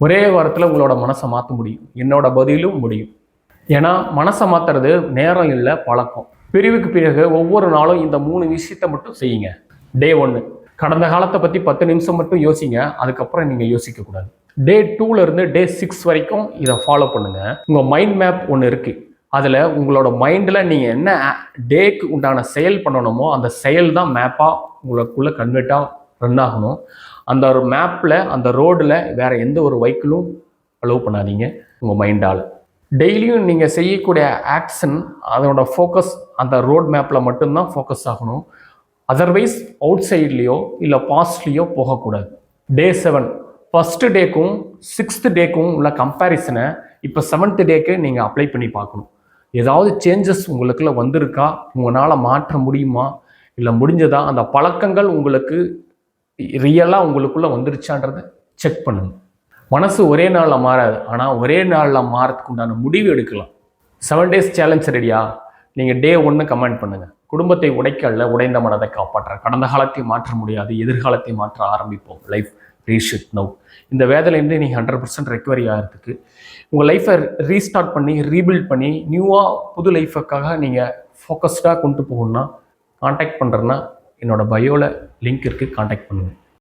ஒரே வாரத்தில் உங்களோட மனசை மாற்ற முடியும். என்னோட பதிலும் முடியும். ஏன்னா மனசை மாற்றுறது நேரம் இல்லை, பழக்கம். பிரிவுக்கு பிறகு ஒவ்வொரு நாளும் இந்த 3 விஷயத்தை மட்டும் செய்யுங்க. டே 1, கடந்த காலத்தை பற்றி 10 நிமிஷம் மட்டும் யோசிங்க. அதுக்கப்புறம் நீங்கள் யோசிக்கக்கூடாது. டே 2லேருந்து டே 6 வரைக்கும் இதை ஃபாலோ பண்ணுங்கள். உங்கள் மைண்ட் மேப் ஒன்று இருக்குது. அதில் உங்களோட மைண்டில் நீங்கள் என்ன டேக்கு உண்டான செயல் பண்ணணுமோ அந்த செயல் தான் மேப்பாக உங்களுக்குள்ளே கன்வெர்ட்டாக ரன் ஆகணும். அந்த ஒரு மேப்பில், அந்த ரோடில் வேறு எந்த ஒரு வெஹிக்கிளும் அலோவ் பண்ணாதீங்க உங்கள் மைண்டால். டெய்லியும் நீங்கள் செய்யக்கூடிய ஆக்ஷன், அதோட ஃபோக்கஸ் அந்த ரோட் மேப்பில் மட்டும்தான் ஃபோக்கஸ் ஆகணும். அதர்வைஸ் அவுட் சைட்லேயோ இல்லை பாஸ்ட்லேயோ போகக்கூடாது. டே 7, ஃபஸ்ட்டு டேக்கும் 6th டேக்கும் உள்ள கம்பேரிசனை இப்போ 7th டேக்கு நீங்கள் அப்ளை பண்ணி பார்க்கணும். ஏதாவது சேஞ்சஸ் உங்களுக்குள்ள வந்திருக்கா, உங்களால் மாற்ற முடியுமா, இல்லை முடிஞ்சதா, அந்த பழக்கங்கள் உங்களுக்கு ரியலாக உங்களுக்குள்ளே வந்துருச்சான்றதை செக் பண்ணுங்க. மனசு ஒரே நாளில் மாறாது, ஆனால் ஒரே நாளில் மாறதுக்கு உண்டான முடிவு எடுக்கலாம். 7 days சேலஞ்ச் ரெடியா? நீங்கள் டே 1 கமெண்ட் பண்ணுங்கள். குடும்பத்தை உடைக்கல்ல, உடைந்த மனதை காப்பாற்ற. கடந்த காலத்தை மாற்ற முடியாது, எதிர்காலத்தை மாற்ற ஆரம்பிப்போம். Life reset now. இந்த வேதனையிலேருந்து நீங்கள் 100% ரெக்கவரி ஆகிறதுக்கு, உங்கள் லைஃப்பை ரீஸ்டார்ட் பண்ணி, ரீபில்ட் பண்ணி, நியூவாக புது லைஃபுக்காக நீங்கள் ஃபோக்கஸ்டாக கொண்டு போகணுன்னா, காண்டாக்ட் பண்ணுறேன்னா என்னோடய பயோவில் லிங்க் இருக்குது, காண்டாக்ட் பண்ணுங்கள்.